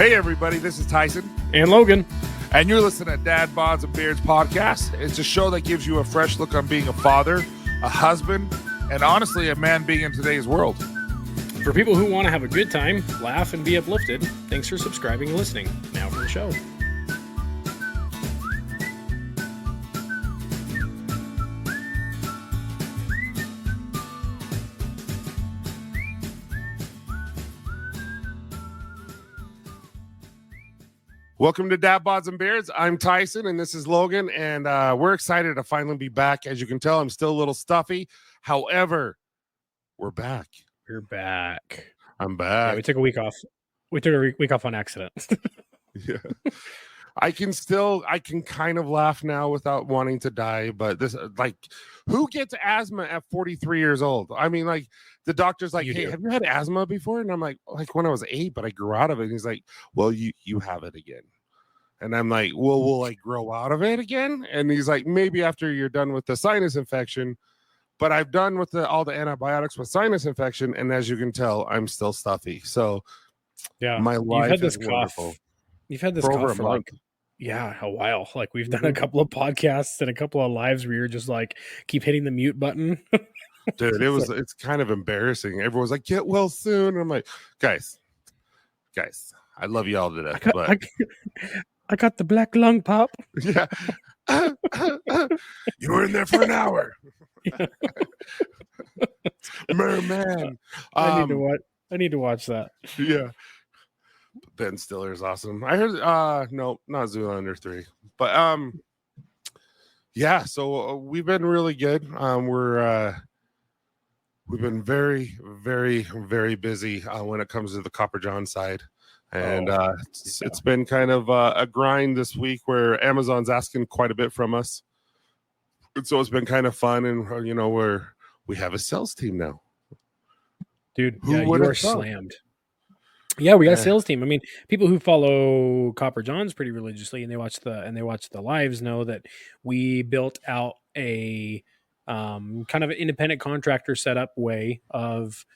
Hey everybody, this is Tyson and Logan, and you're listening to Dad Bods and Beards podcast. It's a show that gives you a fresh look on being a father, a husband, and honestly a man being in today's world. For people who want to have a good time, laugh, and be uplifted, thanks for subscribing and listening. Now for the show. Welcome to Dad Bods and Beards. I'm Tyson, and this is Logan, and we're excited to finally be back. As you can tell, I'm still a little stuffy. However, we're back. We're back. I'm back. Yeah, we took a week off. We took a week off on accident. Yeah. I can kind of laugh now without wanting to die, but this, like, who gets asthma at 43 years old? I mean, like, the doctor's like, hey, have you had asthma before? And I'm like when I was 8, but I grew out of it. And he's like, well, you have it again. And I'm like, well, will I grow out of it again? And he's like, maybe after you're done with the sinus infection. But I've done with all the antibiotics with sinus infection, and as you can tell, I'm still stuffy. So yeah, my life is wonderful. You've had this cough for like, a while. Like, we've done a couple of podcasts and a couple of lives where you're just like, keep hitting the mute button. Dude, it's kind of embarrassing. Everyone's like, get well soon. And I'm like, guys, I love you all to death. I got the black lung pop. Yeah. You were in there for an hour. Merman. I need to watch that. Yeah. Ben Stiller is awesome. I heard no, not Zoolander 3. But yeah, so we've been really good. We've been very, very, very busy when it comes to the Copper John side. And it's been kind of a grind this week where Amazon's asking quite a bit from us. And so it's been kind of fun. And, you know, we have a sales team now. Dude, you are slammed. Yeah, we got a sales team. I mean, people who follow Copper Johns pretty religiously and they watch the lives know that we built out a kind of an independent contractor setup way of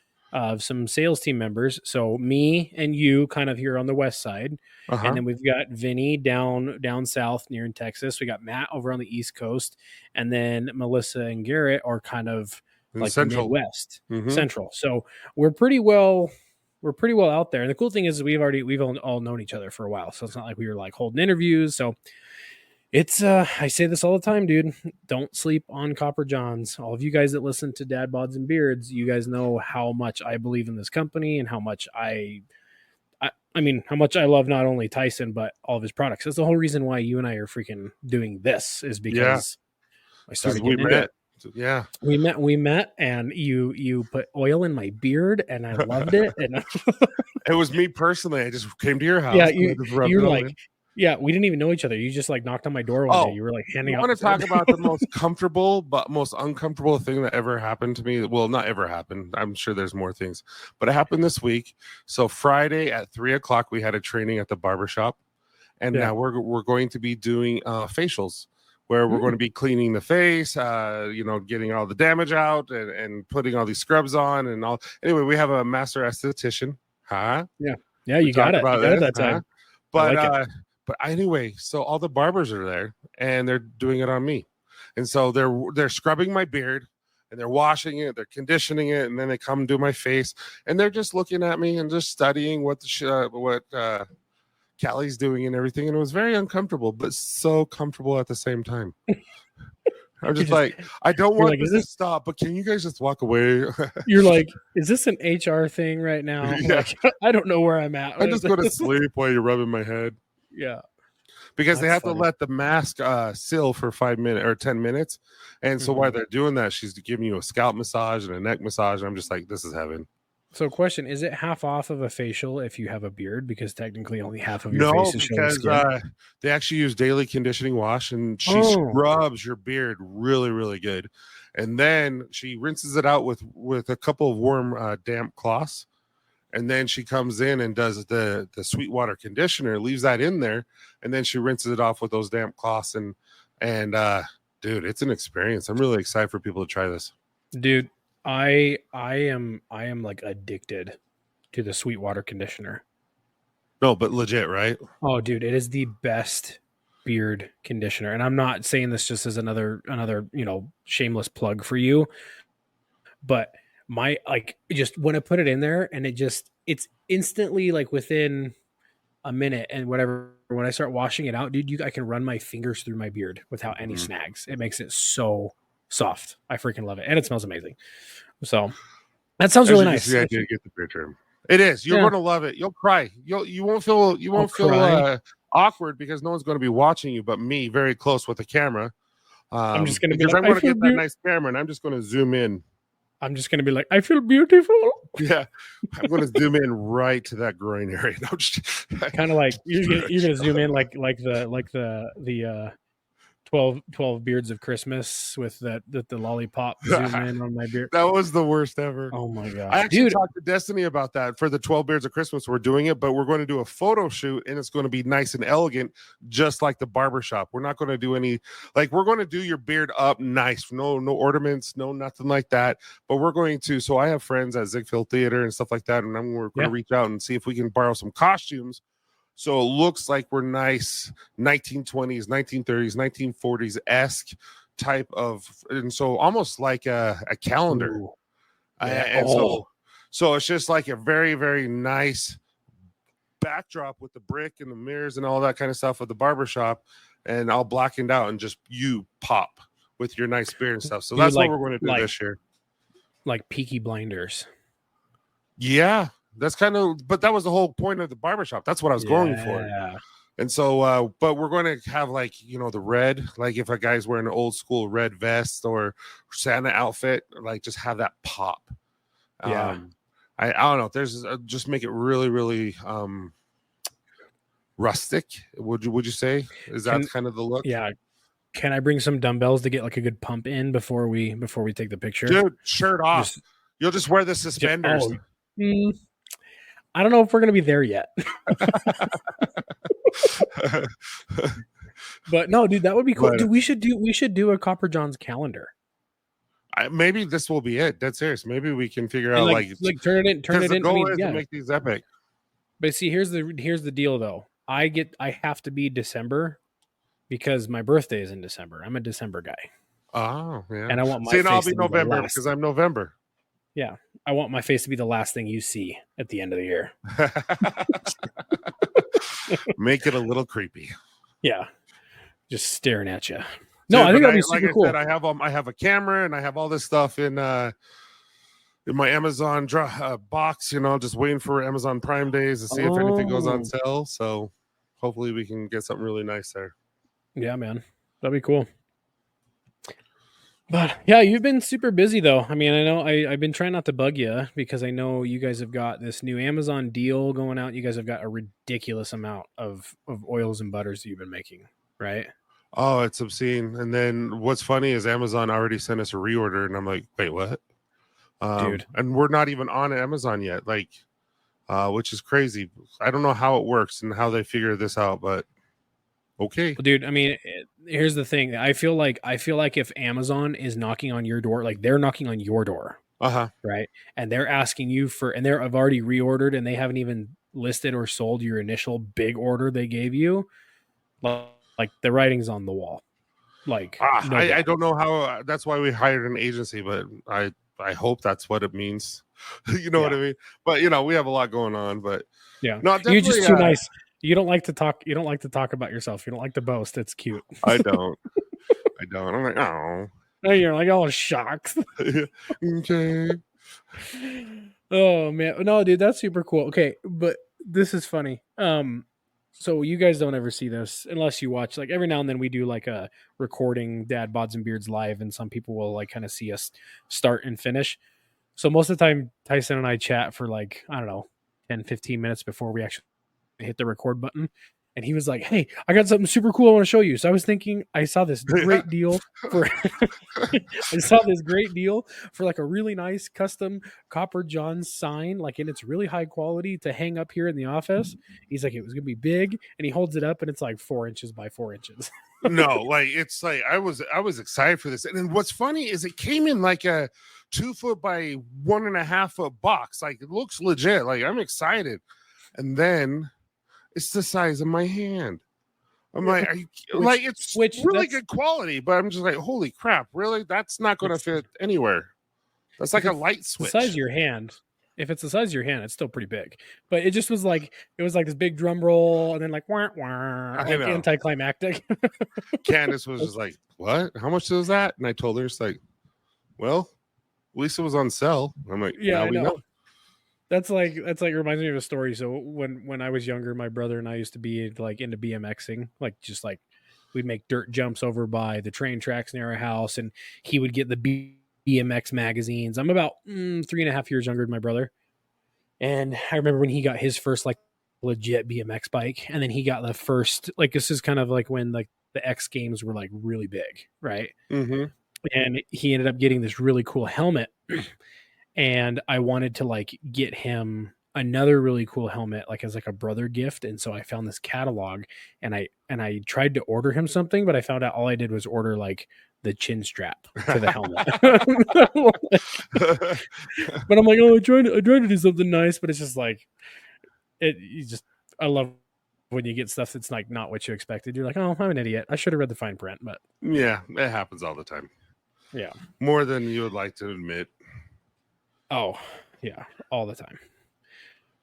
some sales team members. So me and you kind of here on the west side. And then we've got Vinny down south near in Texas. We got Matt over on the East Coast. And then Melissa and Garrett are kind of like Central. Midwest, Central. So we're pretty well out there. And the cool thing is we've all known each other for a while. So it's not like we were like holding interviews. So it's I say this all the time, dude. Don't sleep on Copper Johns. All of you guys that listen to Dad Bods and Beards, you guys know how much I believe in this company and how much I mean, how much I love not only Tyson, but all of his products. That's the whole reason why you and I are freaking doing this is because I started getting into it. Yeah, we met, and you put oil in my beard, and I loved it. And it was me personally. I just came to your house. Yeah, you're like, yeah, we didn't even know each other. You just like knocked on my door one day. You were like handing out. I want to talk about the most comfortable but most uncomfortable thing that ever happened to me. Well, not ever happened. I'm sure there's more things, but it happened this week. So Friday at 3:00, we had a training at the barbershop, and now we're going to be doing facials. Where we're going to be cleaning the face, getting all the damage out and putting all these scrubs on and all. Anyway, we have a master esthetician. Yeah, you got it. You got it that time. But but anyway, so all the barbers are there and they're doing it on me, and so they're scrubbing my beard and they're washing it, they're conditioning it, and then they come do my face and they're just looking at me and just studying what Callie's doing and everything, and it was very uncomfortable, but so comfortable at the same time. I'm just like, I don't want this to stop, but can you guys just walk away? You're like, is this an HR thing right now? Yeah. Like, I don't know where I'm at. I just go to sleep while you're rubbing my head. Yeah. Because they have to let the mask seal for 5 minutes or 10 minutes. And so while they're doing that, she's giving you a scalp massage and a neck massage. And I'm just like, this is heaven. So question, is it half off of a facial if you have a beard? Because technically only half of your face is showing skin. They actually use daily conditioning wash, and she scrubs your beard really, really good. And then she rinses it out with a couple of warm, damp cloths. And then she comes in and does the Sweetwater conditioner, leaves that in there, and then she rinses it off with those damp cloths. And dude, it's an experience. I'm really excited for people to try this. Dude, I am like addicted to the Sweetwater conditioner. No, but legit, right? Oh, dude, it is the best beard conditioner. And I'm not saying this just as another, shameless plug for you, but my, like, just when I put it in there and it's instantly like within a minute and whatever, when I start washing it out, dude, I can run my fingers through my beard without any snags. It makes it so soft. I freaking love it. And it smells amazing. So that sounds really nice. The idea to get the beard trim. It is. You're going to love it. You'll cry. You won't feel awkward because no one's going to be watching you but me very close with the camera. I'm just going to be like, I'm going to get that nice camera and I'm just going to zoom in. I'm just going to be like, I feel beautiful. Yeah. I'm going to zoom in right to that groin area. Kind of like you're going to zoom in like the 12 beards of Christmas with the lollipop zoom in on my beard. That was the worst ever. Oh my god! I actually talked to Destiny about that for the 12 beards of Christmas. We're doing it, but we're going to do a photo shoot and it's going to be nice and elegant, just like the barbershop. We're not going to do any, like, we're going to do your beard up nice, no ornaments, no nothing like that. But we're going to. So I have friends at Ziegfeld Theater and stuff like that, and we're going to reach out and see if we can borrow some costumes. So it looks like we're nice 1920s, 1930s, 1940s-esque type of, and so almost like a calendar. So it's just like a very, very nice backdrop with the brick and the mirrors and all that kind of stuff of the barbershop, and all blackened out and just you pop with your nice beard and stuff. So that's what we're going to do this year. Like Peaky Blinders. Yeah. That's kind of, but that was the whole point of the barbershop. That's what I was going for. And so, but we're going to have like, the red, like if a guy's wearing an old school red vest or Santa outfit, like just have that pop. Yeah. I don't know. There's just make it really, really rustic. Would you say? Is that kind of the look? Yeah. Can I bring some dumbbells to get like a good pump in before we take the picture? Dude, shirt off. You'll just wear the suspenders. I don't know if we're going to be there yet. But no, dude, that would be cool. Dude, we should do a Copper John's calendar. Maybe this will be it. That's serious. Maybe we can figure out like turn it in. The goal is to make these epic. But see, here's the deal though. I have to be December because my birthday is in December. I'm a December guy. Oh, yeah. And I want my face I'll be November because I'm November. Yeah. I want my face to be the last thing you see at the end of the year. Make it a little creepy. Yeah. Just staring at you. No, I think that'd be super cool. I have a camera and I have all this stuff in my Amazon box, just waiting for Amazon Prime days to see if anything goes on sale. So hopefully we can get something really nice there. Yeah, man. That'd be cool. But yeah, you've been super busy though. I mean, I know I've been trying not to bug you because I know you guys have got this new Amazon deal going out. You guys have got a ridiculous amount of oils and butters that you've been making, right? Oh, it's obscene. And then what's funny is Amazon already sent us a reorder, and I'm like, wait, what? Dude. And we're not even on Amazon yet, which is crazy. I don't know how it works and how they figure this out, but okay. Well, dude, I mean, here's the thing. I feel like if Amazon is knocking on your door, like they're knocking on your door, right? And they're asking you and I've already reordered and they haven't even listed or sold your initial big order they gave you. Like the writing's on the wall. Like I don't know how. That's why we hired an agency, but I hope that's what it means. You know what I mean? But we have a lot going on. But yeah, no, you're just too nice. You don't like to talk. You don't like to talk about yourself. You don't like to boast. It's cute. I don't. I'm like, oh. You're like, oh, shucks. Okay. Oh man, no, dude, that's super cool. Okay, but this is funny. So you guys don't ever see this unless you watch. Like every now and then we do like a recording Dad Bods and Beards live, and some people will like kind of see us start and finish. So most of the time, Tyson and I chat for like, I don't know, 10, 15 minutes before we actually hit the record button. And he was like, hey, I got something super cool I want to show you. So I was thinking, I saw this great deal for like a really nice custom Copper John sign, like in its really high quality to hang up here in the office. He's like, it was going to be big. And he holds it up and it's like 4 inches by 4 inches. No, like it's like, I was excited for this. And then what's funny is it came in like a 2 foot by 1.5 foot box. Like it looks legit. Like I'm excited. And then It's the size of my hand. I'm like, it's really good quality, but I'm just like, holy crap, really? That's not going to fit anywhere. That's like a light switch. The size of your hand. If it's the size of your hand, it's still pretty big. But it just was like, it was like this big drum roll and then like, wah, wah, like anticlimactic. Candice was just like, what? How much was that? And I told her, it's like, well, at least it was on sale. I'm like, yeah, I know. That's like reminds me of a story. So when I was younger, my brother and I used to be like into BMXing, like just like we'd make dirt jumps over by the train tracks near our house, and he would get the BMX magazines. I'm about 3.5 years younger than my brother, and I remember when he got his first like legit BMX bike, and then he got the first, like, this is kind of like when like the X Games were like really big, right? Mm-hmm. And he ended up getting this really cool helmet. And I wanted to like get him another really cool helmet, like as like a brother gift. And so I found this catalog, and I tried to order him something, but I found out all I did was order like the chin strap to the helmet. But I'm like, oh, I tried to do something nice, but it's just like I love when you get stuff that's like not what you expected. You're like, oh, I'm an idiot. I should have read the fine print, but yeah, it happens all the time. Yeah, more than you would like to admit. Oh, yeah, all the time.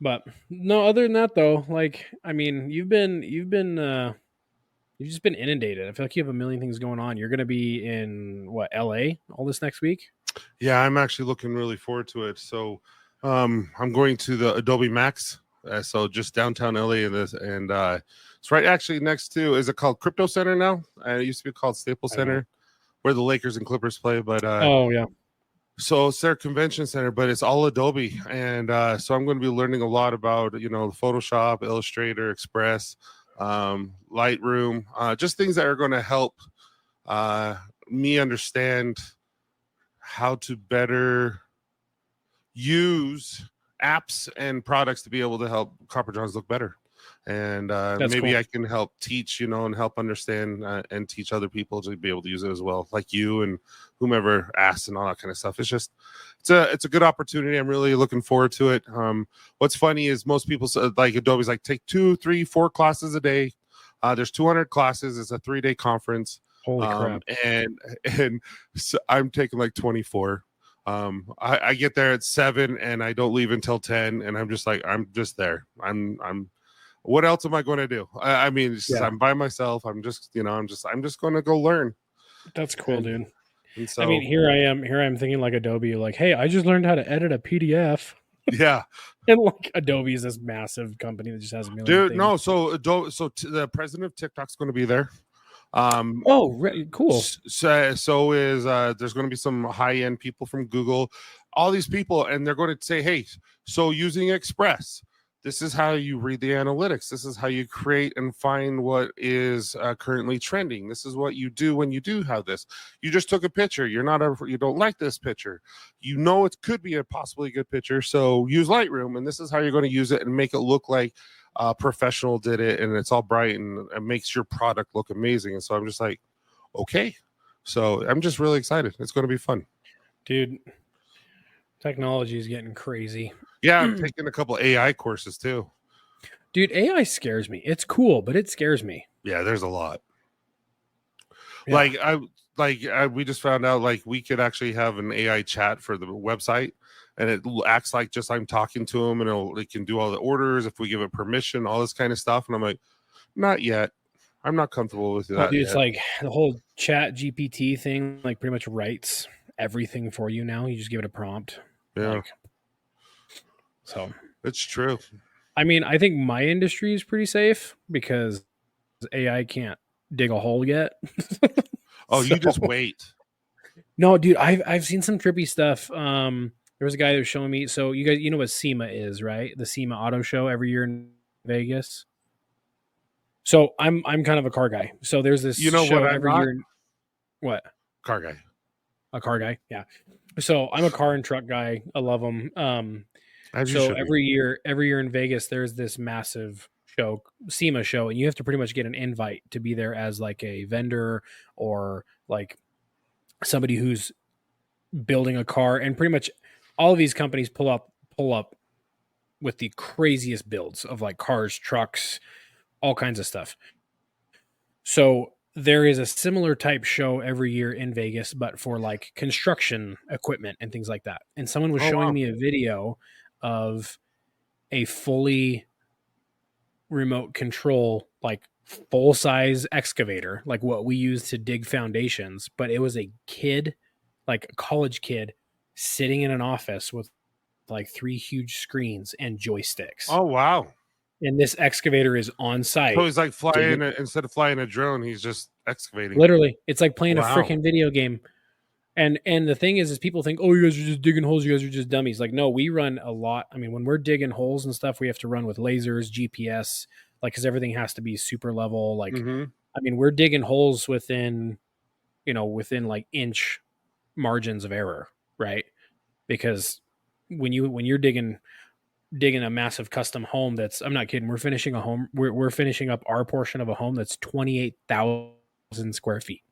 But no, other than that though, like, I mean, you've just been inundated. I feel like you have a million things going on. You're going to be in what, LA all this next week? Yeah, I'm actually looking really forward to it. So, I'm going to the Adobe MAX. So just downtown LA, and it's right actually next to, is it called Crypto Center now? It used to be called Staples Center, where the Lakers and Clippers play. But oh yeah. So it's their convention center, but it's all Adobe. And so I'm going to be learning a lot about, Photoshop, Illustrator, Express, Lightroom, just things that are going to help me understand how to better use apps and products to be able to help Copper Johns look better. And maybe cool. I can help teach, and help understand and teach other people to be able to use it as well, like you and whomever asks and all that kind of stuff. It's a good opportunity. I'm really looking forward to it. What's funny is most people like Adobe's like take 2, 3, 4 classes a day. There's 200 classes. It's a 3-day conference. Holy crap! And so I'm taking like 24. I get there at 7 and I don't leave until 10, and I'm just like, I'm just there. I'm what else am I going to do? I mean, I'm by myself. I'm just going to go learn. That's cool, dude. And so, I mean, here I am thinking like Adobe, like, hey, I just learned how to edit a PDF. Yeah. And like Adobe is this massive company that just has a million things. No, so Adobe, the president of TikTok's going to be there. Cool. So is there's going to be some high-end people from Google, all these people, and they're going to say, hey, so using Express, this is how you read the analytics. This is how you create and find what is currently trending. This is what you do when you do have this. You just took a picture. You don't like this picture. It could be a possibly good picture. So use Lightroom, and this is how you're going to use it and make it look like a professional did it, and it's all bright and it makes your product look amazing. And so I'm just like, okay. So I'm just really excited. It's going to be fun. Dude, technology is getting crazy. Yeah, I'm taking a couple AI courses too. Dude, AI scares me. It's cool, but it scares me. Yeah, there's a lot. Yeah. We just found out like we could actually have an AI chat for the website, and it acts like just I'm talking to him, and it can do all the orders if we give it permission, all this kind of stuff. And I'm like, not yet. I'm not comfortable with that. Dude, it's like the whole chat GPT thing, like pretty much writes everything for you now. You just give it a prompt. Yeah. So it's true. I mean, I think my industry is pretty safe because AI can't dig a hole yet. Oh, you just wait. No, dude, I've seen some trippy stuff. There was a guy that was showing me. So you guys, you know what SEMA is, right? The SEMA Auto Show every year in Vegas. So I'm kind of a car guy. So there's this show every year. What? Car guy. A car guy, yeah. So I'm a car and truck guy. I love them. So every year in Vegas, there's this massive show, SEMA show, and you have to pretty much get an invite to be there as like a vendor or like somebody who's building a car. And pretty much all of these companies pull up with the craziest builds of like cars, trucks, all kinds of stuff. So there is a similar type show every year in Vegas, but for like construction equipment and things like that. And someone was showing me a video of a fully remote control, like full size excavator, like what we use to dig foundations. But it was a kid, like a college kid, sitting in an office with like 3 huge screens and joysticks. Oh, wow. And this excavator is on site. So he's like flying instead of flying a drone, he's just excavating. Literally, it's like playing a freaking video game. And the thing is people think, oh, you guys are just digging holes. You guys are just dummies. Like, no, we run a lot. I mean, when we're digging holes and stuff, we have to run with lasers, GPS, like, because everything has to be super level. Like, I mean, we're digging holes within like inch margins of error, right? Because when you're digging a massive custom home, I'm not kidding. We're finishing a home. We're finishing up our portion of a home that's 28,000 square feet.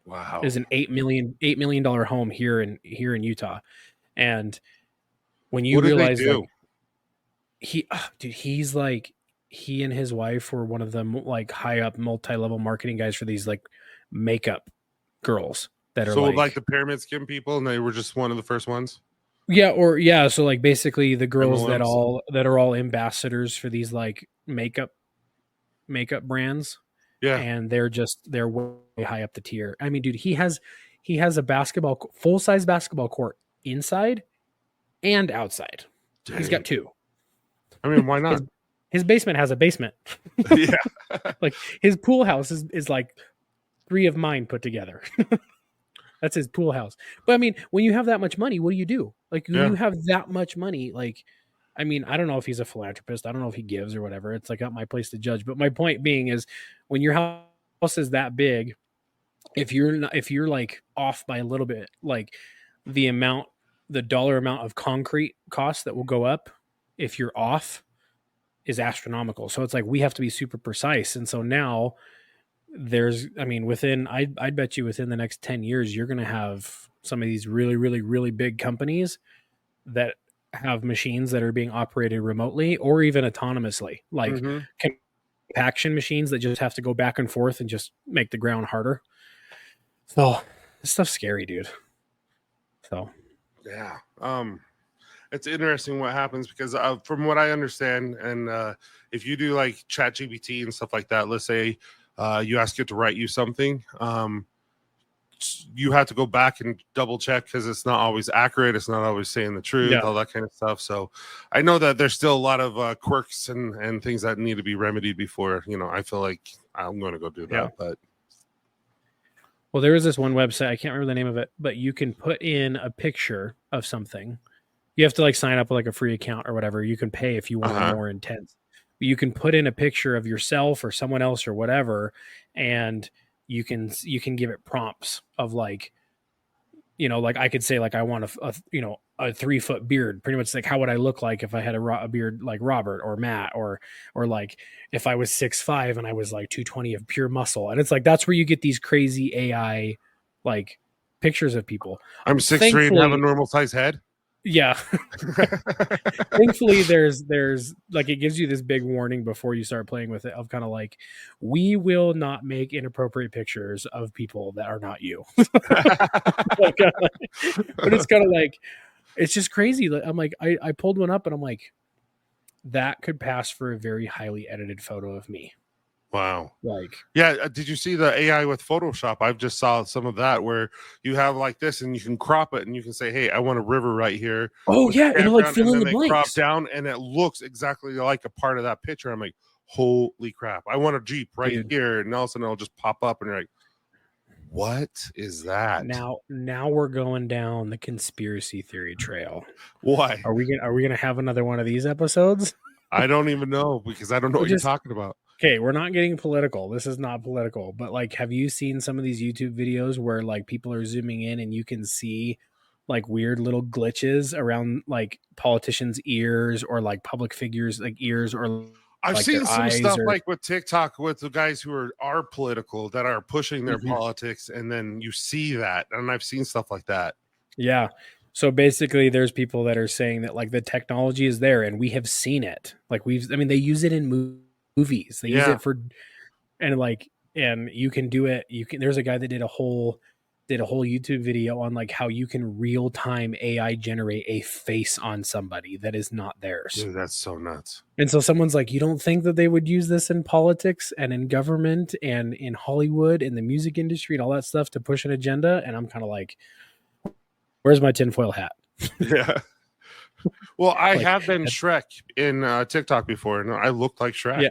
Wow. Is an $8 million home here in Utah. And when you realize like, he's like, he and his wife were one of the like high up multi-level marketing guys for these like makeup girls that are like the pyramid scheme people, and they were just one of the first ones. Yeah. So like basically the girls MLMs. that are all ambassadors for these like makeup brands. Yeah. And they're way high up the tier. I mean, dude, he has a full-size basketball court inside and outside. Dang. He's got 2. I mean, why not? His basement has a basement. Yeah. Like his pool house is like 3 of mine put together. That's his pool house. But I mean, when you have that much money, what do you do? Like when you have that much money, like, I mean, I don't know if he's a philanthropist. I don't know if he gives or whatever. It's like not my place to judge. But my point being is, when your house is that big, if you're like off by a little bit, like the dollar amount of concrete cost that will go up if you're off is astronomical. So it's like we have to be super precise. And so now I'd bet you within the next 10 years, you're going to have some of these really, really, really big companies that have machines that are being operated remotely or even autonomously, like compaction machines that just have to go back and forth and just make the ground harder. So this stuff's scary, dude. So yeah, it's interesting what happens because from what I understand, and if you do like ChatGPT and stuff like that, let's say you ask it to write you something, you have to go back and double check because it's not always accurate. It's not always saying the truth, all that kind of stuff. So I know that there's still a lot of quirks and things that need to be remedied before, I feel like I'm going to go do that. Yeah. But well, there is this one website, I can't remember the name of it, but you can put in a picture of something. You have to like sign up with like a free account or whatever. You can pay if you want it more intense. You can put in a picture of yourself or someone else or whatever, and you can give it prompts of like, like I could say like I want a 3-foot beard. Pretty much like how would I look like if I had a beard like Robert or Matt or like if I was 6'5" and I was like 220 of pure muscle. And it's like that's where you get these crazy AI like pictures of people. I'm 6'3" and have a normal size head. Yeah. Thankfully there's like it gives you this big warning before you start playing with it of kind of like, we will not make inappropriate pictures of people that are not you. But it's kind of like, it's just crazy. I'm like, I pulled one up and I'm like, that could pass for a very highly edited photo of me. Wow. Like, yeah. Did you see the AI with Photoshop? I've just saw some of that where you have like this and you can crop it and you can say, hey, I want a river right here. Oh yeah. It'll like fill in the blanks. Crop down and it looks exactly like a part of that picture. I'm like, holy crap. I want a Jeep right here. And all of a sudden it'll just pop up and you're like, what is that? Now we're going down the conspiracy theory trail. Why? Are we gonna have another one of these episodes? I don't even know because I don't know what you're talking about. Okay, we're not getting political. This is not political, but like, have you seen some of these YouTube videos where like people are zooming in and you can see like weird little glitches around like politicians' ears or like public figures' like ears or I've like seen some stuff like with TikTok with the guys who are political that are pushing their politics, and then you see that, and I've seen stuff like that. Yeah. So basically there's people that are saying that like the technology is there and we have seen it. Like they use it in movies movies. They use it for, and you can do it. There's a guy that did a whole YouTube video on like how you can real time AI generate a face on somebody that is not theirs. Dude, that's so nuts. And so someone's like, you don't think that they would use this in politics and in government and in Hollywood, in the music industry and all that stuff to push an agenda? And I'm kind of like, where's my tinfoil hat? Yeah. Well, I have been Shrek in TikTok before, and I looked like Shrek. Yeah,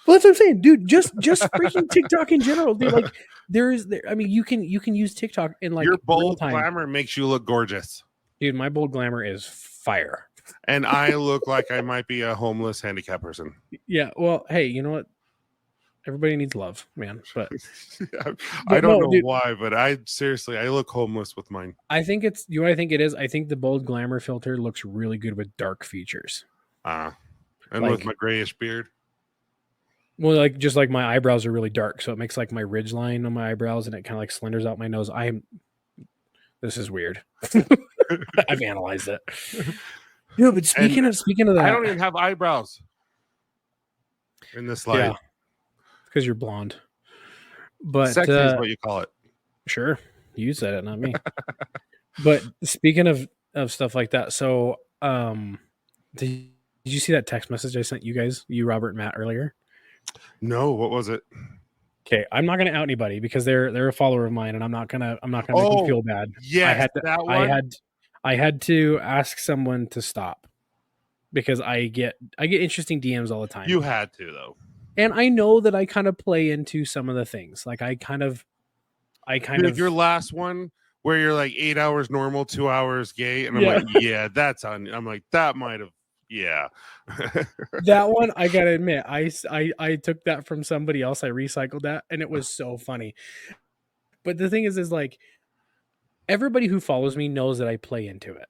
well, that's what I'm saying, dude. Just freaking TikTok in general, dude. Like, I mean, you can use TikTok in like your bold glamour makes you look gorgeous, dude. My bold glamour is fire, and I look like I might be a homeless handicapped person. Yeah. Well, hey, you know what? Everybody needs love, man. But I don't know why, but I look homeless with mine. I think it's, you know what I think it is? I think the bold glamour filter looks really good with dark features. And like, with my grayish beard. Well, like just like my eyebrows are really dark, so it makes like my ridge line on my eyebrows and it kind of like slenders out my nose. This is weird. I've analyzed it. Yeah, but speaking of that, I don't even have eyebrows in this light. Yeah. Because you're blonde. But sexy is what you call it. Sure. You said it, not me. But speaking of stuff like that, so did you see that text message I sent you guys, Robert and Matt, earlier? No, what was it? Okay, I'm not gonna out anybody because they're a follower of mine, and I'm not gonna make them feel bad. Yeah, I had to ask someone to stop because I get interesting DMs all the time. You had to though. And I know that I kind of play into some of the things. Like I kind of your last one where you're like 8 hours normal, 2 hours gay, and I'm like, yeah, that's on. I'm like, that might have, yeah. That one, I gotta admit, I took that from somebody else. I recycled that, and it was so funny. But the thing is like everybody who follows me knows that I play into it.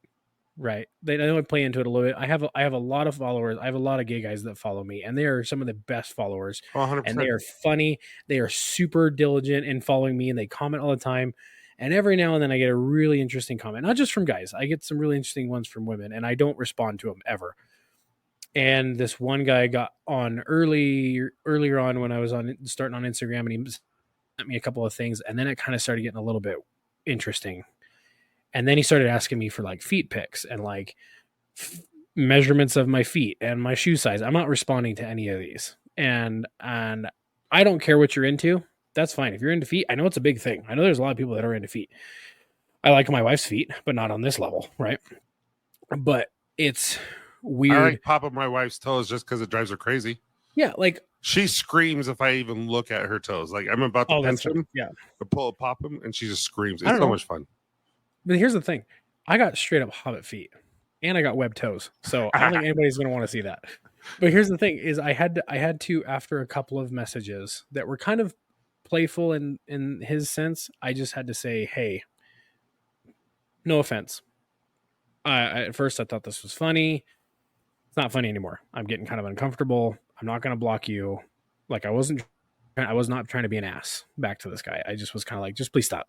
Right. I know I play into it a little bit. I have a lot of followers. I have a lot of gay guys that follow me, and they are some of the best followers. 100%. And they are funny. They are super diligent in following me, and they comment all the time. And every now and then I get a really interesting comment, not just from guys. I get some really interesting ones from women, and I don't respond to them ever. And this one guy got on earlier on when I was starting on Instagram, and he sent me a couple of things, and then it kind of started getting a little bit interesting. And then he started asking me for like feet pics and like measurements of my feet and my shoe size. I'm not responding to any of these. And I don't care what you're into. That's fine. If you're into feet, I know it's a big thing. I know there's a lot of people that are into feet. I like my wife's feet, but not on this level, right? But it's weird. I like popping my wife's toes just because it drives her crazy. Yeah, like she screams if I even look at her toes. Like I'm about to pinch them, to pop them, and she just screams. It's so much fun. But here's the thing. I got straight up hobbit feet and I got webbed toes. So I don't think anybody's going to want to see that. But here's the thing is I had to, after a couple of messages that were kind of playful in his sense, I just had to say, hey, no offense. At first I thought this was funny. It's not funny anymore. I'm getting kind of uncomfortable. I'm not going to block you. Like I was not trying to be an ass back to this guy. I just was kind of like, just please stop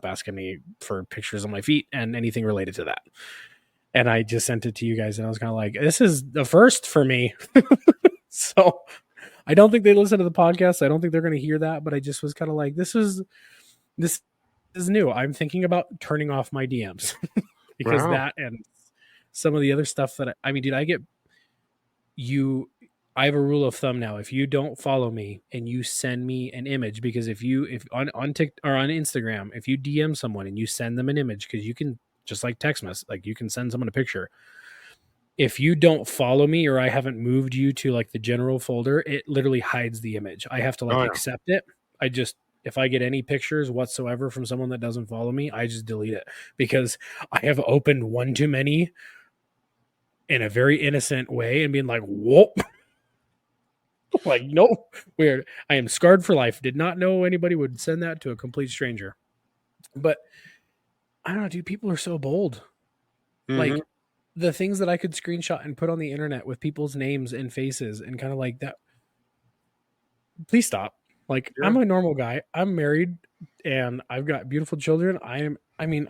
asking me for pictures of my feet and anything related to that. And I just sent it to you guys, and I was kind of like, this is the first for me. So I don't think they listen to the podcast. I don't think they're going to hear that, but I just was kind of like, this is new. I'm thinking about turning off my DMs because that and some of the other stuff that I mean, dude, I have a rule of thumb now. If you don't follow me and you send me an image, because if on TikTok or on Instagram, if you DM someone and you send them an image, because you can just like text message, like you can send someone a picture. If you don't follow me or I haven't moved you to like the general folder, it literally hides the image. I have to accept it. If I get any pictures whatsoever from someone that doesn't follow me, I just delete it because I have opened one too many in a very innocent way and being like, whoop. Like, no, weird. I am scarred for life. Did not know anybody would send that to a complete stranger. But I don't know, dude. People are so bold. Mm-hmm. Like the things that I could screenshot and put on the internet with people's names and faces and kind of like that. Please stop. Like, I'm a normal guy. I'm married and I've got beautiful children. I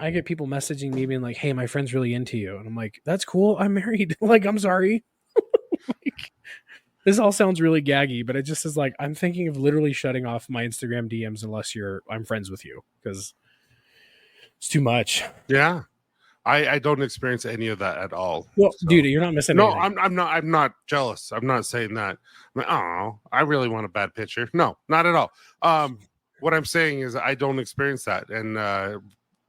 get people messaging me being like, hey, my friend's really into you. And I'm like, that's cool. I'm married. Like, I'm sorry. Like, this all sounds really gaggy, but it just is like, I'm thinking of literally shutting off my Instagram DMs unless I'm friends with you, because it's too much. Yeah. I don't experience any of that at all. Well, so. Dude, you're not missing anything. I'm not jealous. I'm not saying that. I'm like, oh, I really want a bad picture. No, not at all. What I'm saying is I don't experience that. And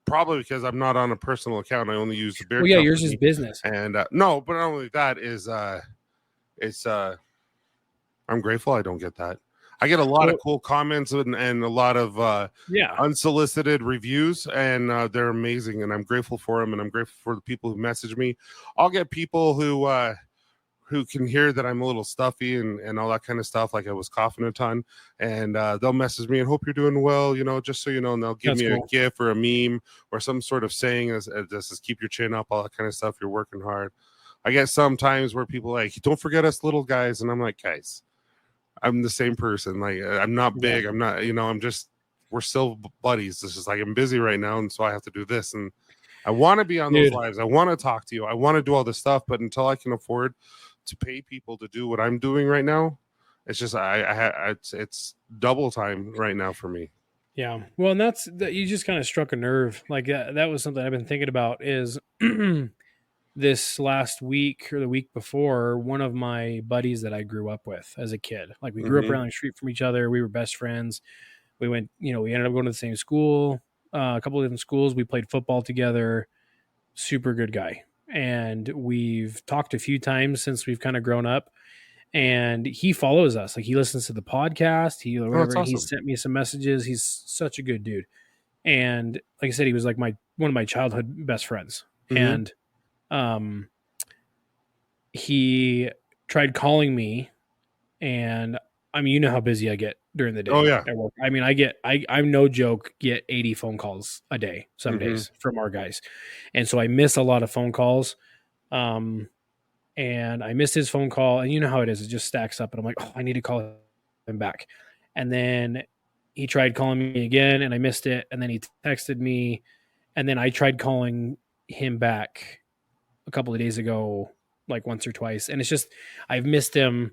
probably because I'm not on a personal account. I only use the beer. Well, yeah, yours is business. And no, but not only that is I'm grateful I don't get that. I get a lot of cool comments and a lot of unsolicited reviews, and they're amazing, and I'm grateful for them, and I'm grateful for the people who message me. I'll get people who can hear that I'm a little stuffy and all that kind of stuff, like I was coughing a ton, and they'll message me and hope you're doing well, just so you know, and they'll give me a GIF or a meme or some sort of saying as this is keep your chin up, all that kind of stuff. You're working hard. I get sometimes where people are like, don't forget us little guys, and I'm like, guys, I'm the same person. Like, I'm not big. I'm not, we're still buddies. It's just like, I'm busy right now. And so I have to do this. And I want to be on those lives. I want to talk to you. I want to do all this stuff. But until I can afford to pay people to do what I'm doing right now, it's just, it's double time right now for me. Yeah. Well, and you just kind of struck a nerve. Like that was something I've been thinking about is this last week or the week before, one of my buddies that I grew up with as a kid, like we grew up around the street from each other. We were best friends. We went, we ended up going to the same school, a couple of different schools. We played football together. Super good guy. And we've talked a few times since we've kind of grown up, and he follows us. Like he listens to the podcast. Awesome. He sent me some messages. He's such a good dude. And like I said, he was like one of my childhood best friends. And he tried calling me, and I mean, you know how busy I get during the day. Oh yeah. At work. I mean, I'm no joke, get 80 phone calls a day, some days from our guys. And so I miss a lot of phone calls. And I missed his phone call, and you know how it is. It just stacks up, and I'm like, oh, I need to call him back. And then he tried calling me again, and I missed it. And then he texted me, and then I tried calling him back a couple of days ago, like once or twice. And it's just, I've missed him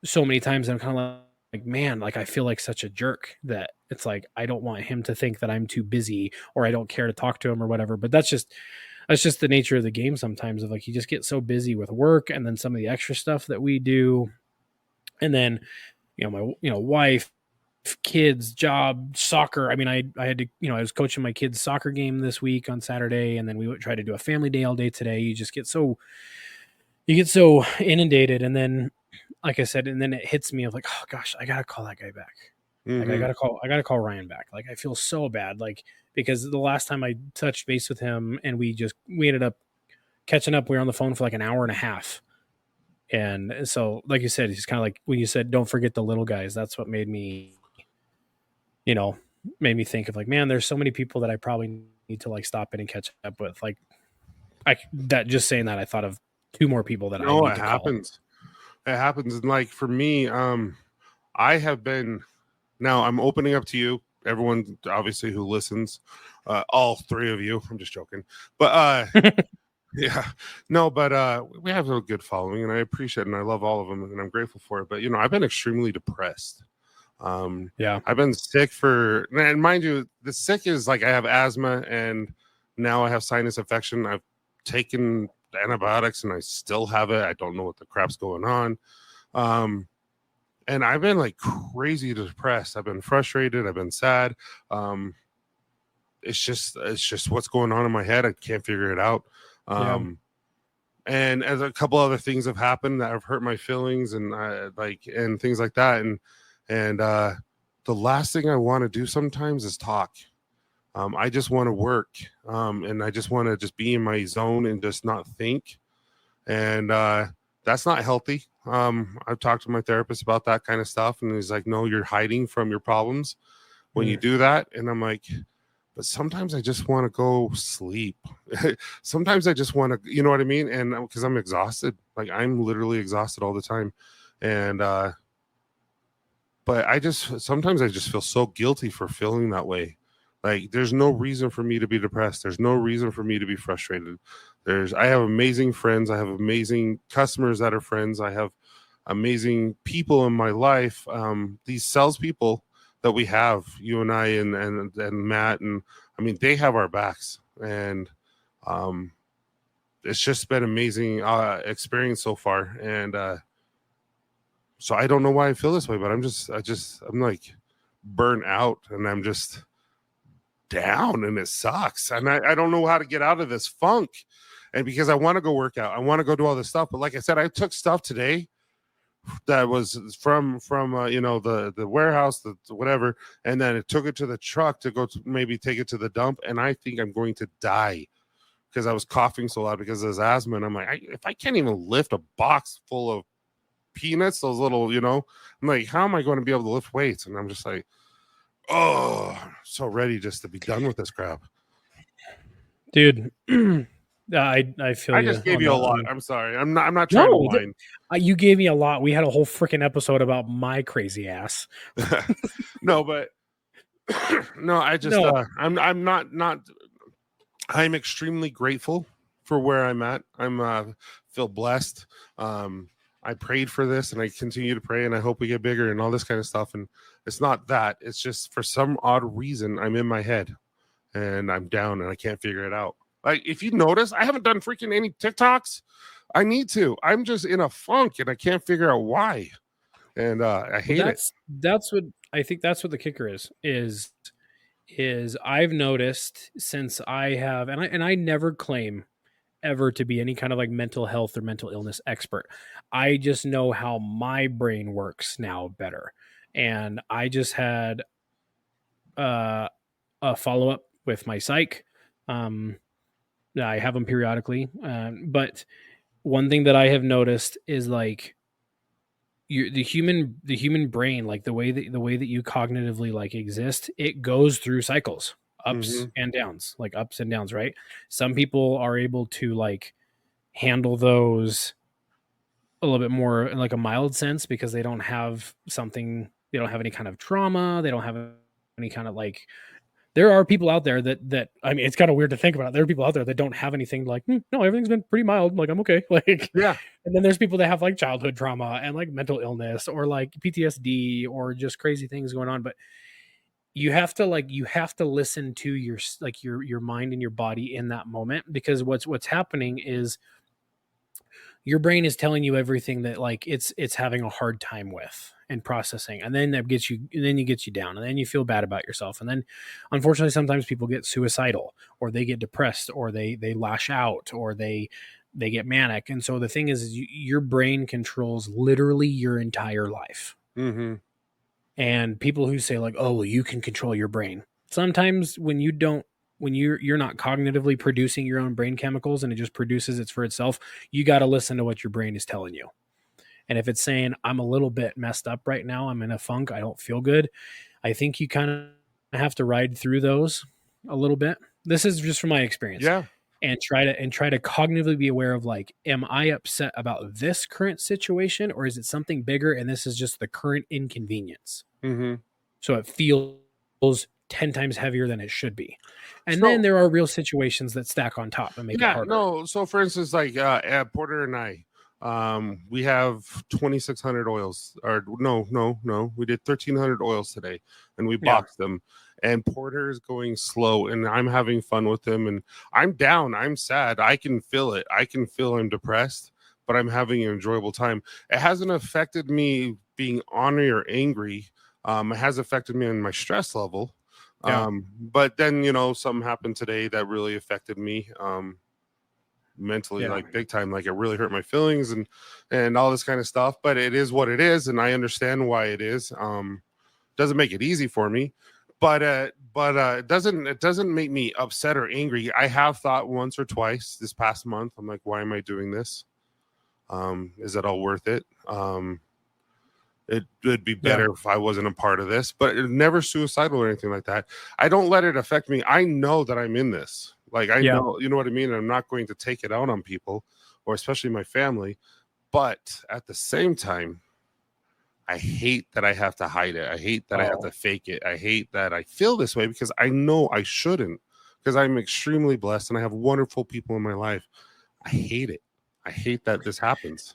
so many times. And I'm kind of like, man, like I feel like such a jerk that it's like, I don't want him to think that I'm too busy or I don't care to talk to him or whatever. But that's just the nature of the game sometimes, of like, you just get so busy with work and then some of the extra stuff that we do. And then, my, wife, kids, job, soccer. I mean, I had to, I was coaching my kids' soccer game this week on Saturday, and then we would try to do a family day all day today. You just get so inundated, and then, like I said, and then it hits me of like, oh gosh, I gotta call that guy back. Like I gotta call Ryan back. Like I feel so bad, like because the last time I touched base with him and we ended up catching up. We were on the phone for like an hour and a half. And so, like you said, he's kind of like when you said, don't forget the little guys. That's what made me think of like, man, there's so many people that I probably need to like stop in and catch up with. Like just saying that, I thought of two more people that I need to happens. Call. It happens. And like for me, I have been, now I'm opening up to you, everyone obviously who listens, all three of you. I'm just joking, but yeah, no, but we have a good following, and I appreciate it, and I love all of them, and I'm grateful for it. But I've been extremely depressed. I've been sick and mind you, the sick is like I have asthma, and now I have sinus infection. I've taken antibiotics, and I still have it. I don't know what the crap's going on. And I've been like crazy depressed. I've been frustrated. I've been sad. It's just what's going on in my head. I can't figure it out. And as a couple other things have happened that have hurt my feelings and and things like that. And the last thing I want to do sometimes is talk. I just want to work. And I just want to just be in my zone and just not think. And that's not healthy. I've talked to my therapist about that kind of stuff. And he's like, no, you're hiding from your problems when you do that. And I'm like, but sometimes I just want to go sleep. Sometimes I just want to, you know what I mean? And because I'm exhausted, like I'm literally exhausted all the time. And, but sometimes I just feel so guilty for feeling that way. Like there's no reason for me to be depressed. There's no reason for me to be frustrated. I have amazing friends. I have amazing customers that are friends. I have amazing people in my life. These salespeople that we have, you and I and Matt, and I mean, they have our backs, and it's just been amazing experience so far. And so I don't know why I feel this way, but I'm like burnt out, and I'm just down, and it sucks. And I don't know how to get out of this funk. And because I want to go work out, I want to go do all this stuff. But like I said, I took stuff today that was from the warehouse, the whatever, and then it took it to the truck to go to maybe take it to the dump. And I think I'm going to die because I was coughing so loud because of this asthma. And I'm like, if I can't even lift a box full of peanuts, those little, I'm like, how am I going to be able to lift weights? And I'm just like, oh, so ready just to be done with this crap, dude. I feel I just gave you a lot. I'm sorry. I'm not trying to whine. You gave me a lot. We had a whole freaking episode about my crazy ass. No, but no, I just I'm not I'm extremely grateful for where I'm at. I'm feel blessed. I prayed for this, and I continue to pray, and I hope we get bigger and all this kind of stuff. And it's not that. It's just for some odd reason I'm in my head and I'm down and I can't figure it out. Like, if you notice, I haven't done freaking any TikToks. I need to. I'm just in a funk and I can't figure out why. And I hate it. That's what I think. That's what the kicker is I've noticed since I have, and I never claim ever to be any kind of like mental health or mental illness expert. I just know how my brain works now better. And I just had a follow-up with my psych. I have them periodically. But one thing that I have noticed is like the human brain, like the way that you cognitively like exist, it goes through cycles, ups and downs, like ups and downs, right? Some people are able to like handle those a little bit more in like a mild sense because they don't have any kind of trauma. They don't have any kind of like, there are people out there that I mean, it's kind of weird to think about. There are people out there that don't have anything like, no, everything's been pretty mild. Like, I'm okay. Like, yeah. And then there's people that have like childhood trauma and like mental illness or like PTSD or just crazy things going on. But you have to listen to your mind and your body in that moment, because what's happening is your brain is telling you everything that like it's having a hard time with and processing, and then it gets you down, and then you feel bad about yourself, and then unfortunately sometimes people get suicidal, or they get depressed, or they lash out, or they get manic. And so the thing is your brain controls literally your entire life. And people who say like, oh well, you can control your brain, sometimes when you're not cognitively producing your own brain chemicals and it just produces it for itself, you got to listen to what your brain is telling you. And if it's saying, I'm a little bit messed up right now, I'm in a funk, I don't feel good, I think you kind of have to ride through those a little bit. This is just from my experience. Yeah. And try to cognitively be aware of like, am I upset about this current situation, or is it something bigger and this is just the current inconvenience? So it feels 10 times heavier than it should be. And then there are real situations that stack on top and make it harder. No, so for instance, like Porter and I, we have 2,600 oils, or no, we did 1,300 oils today, and we boxed them. And Porter is going slow, and I'm having fun with him, and I'm down, I'm sad, I can feel it, I can feel I'm depressed, but I'm having an enjoyable time. It hasn't affected me being ornery or angry. It has affected me on my stress level. But then something happened today that really affected me mentally, like big time. Like, it really hurt my feelings and all this kind of stuff. But it is what it is, and I understand why it is. Doesn't make it easy for me, but it doesn't make me upset or angry. I have thought once or twice this past month, I'm like, why am I doing this? Is it all worth it? It would be better if I wasn't a part of this, but never suicidal or anything like that. I don't let it affect me. I know that I'm in this. Like, I know, you know what I mean? I'm not going to take it out on people, or especially my family. But at the same time, I hate that I have to hide it. I hate that I have to fake it. I hate that I feel this way, because I know I shouldn't, because I'm extremely blessed and I have wonderful people in my life. I hate it. I hate that this happens.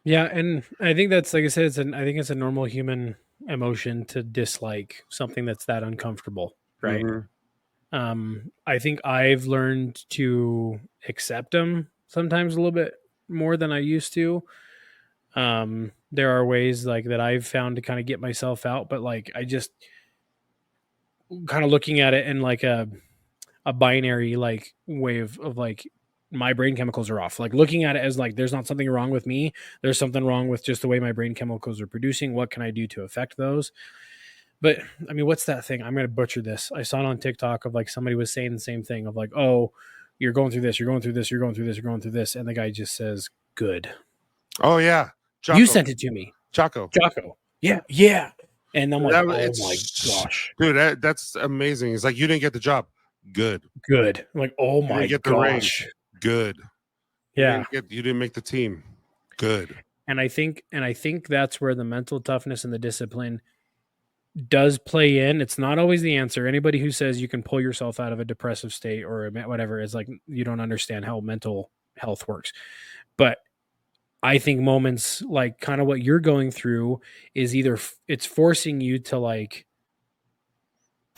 Yeah, and I think that's like I said, I think it's a normal human emotion to dislike something that's that uncomfortable, right? Mm-hmm. I think I've learned to accept them sometimes a little bit more than I used to. There are ways like that I've found to kind of get myself out, but like I just kind of looking at it in like a binary like way of like my brain chemicals are off. Like looking at it as like there's not something wrong with me. There's something wrong with just the way my brain chemicals are producing. What can I do to affect those? But I mean, what's that thing? I'm gonna butcher this. I saw it on TikTok of like somebody was saying the same thing of like, oh, you're going through this, you're going through this, you're going through this, you're going through this, and the guy just says, "Good." Oh yeah, You Jocko. sent it to me, Jocko. Yeah, yeah. And I'm like, That, oh my gosh, dude, that's amazing. It's like you didn't get the job. Good. good. I'm like, oh You my didn't get the range. gosh, Good. yeah. You didn't make the team. Good. And I think that's where the mental toughness and the discipline does play in. It's not always the answer. Anybody who says you can pull yourself out of a depressive state or whatever is like you don't understand how mental health works. But I think moments like kind of what you're going through is either it's forcing you to like